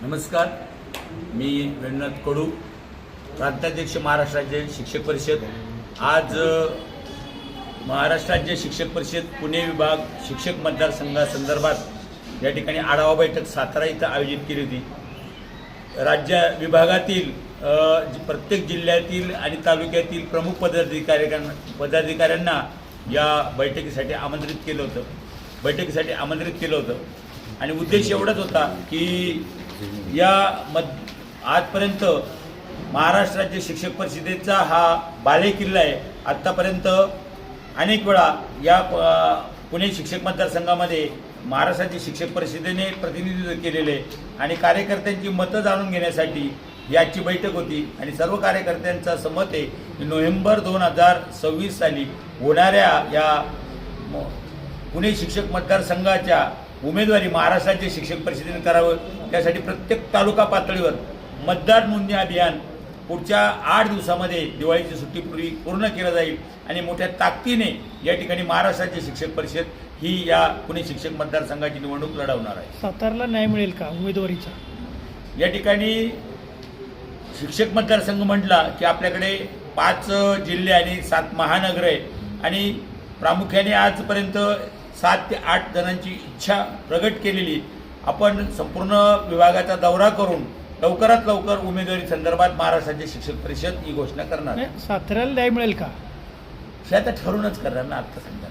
नमस्कार, मी वेणनाथ कडू, प्रांताध्यक्ष महाराष्ट्र राज्य शिक्षक परिषद। आज महाराष्ट्र राज्य शिक्षक परिषद पुणे विभाग शिक्षक मतदारसंघासंदर्भात या ठिकाणी आढावा बैठक सातारा इथं आयोजित केली होती। राज्य विभागातील प्रत्येक जिल्ह्यातील आणि तालुक्यातील प्रमुख पदाधिकाऱ्यांना या बैठकीसाठी आमंत्रित केलं होतं आणि उद्देश एवढाच होता की आजपर्यंत महाराष्ट्र राज्य शिक्षक परिषदेचा हा बालेकिल्ला आहे। आत्तापर्यंत अनेक वेळा या पुणे शिक्षक मतदारसंघामध्ये महाराष्ट्र राज्य शिक्षक परिषदेने प्रतिनिधित्व केलेले आणि कार्यकर्त्यांची मतं जाणून घेण्यासाठी याची बैठक होती आणि सर्व कार्यकर्त्यांचा सहमत आहे की नोव्हेंबर 2026 साली होणाऱ्या या पुणे शिक्षक मतदारसंघाच्या उमेदवारी महाराष्ट्र राज्य शिक्षक परिषदेने करावं। त्यासाठी प्रत्येक तालुका पातळीवर मतदार नोंदणी अभियान पुढच्या 8 दिवसामध्ये दिवाळीची सुट्टीपूर्वी पूर्ण केलं जाईल आणि मोठ्या ताकदीने या ठिकाणी महाराष्ट्र राज्य शिक्षक परिषद ही या पुणे शिक्षक मतदारसंघाची निवडणूक लढवणार आहे। सातारला न्याय मिळेल का उमेदवारीचा? या ठिकाणी शिक्षक मतदारसंघ म्हटला की आपल्याकडे 5 जिल्हे आणि 7 महानगर आहे आणि प्रामुख्याने आजपर्यंत 7 ते 8 जणांची इच्छा प्रगट केलेली। आपण संपूर्ण विभागाचा दौरा करून लवकरात लवकर उमेदवारी संदर्भात महाराष्ट्र राज्य शिक्षक परिषद ही घोषणा करणार। साताऱ्याला न्याय मिळेल का हे आता ठरूनच करणार ना आता।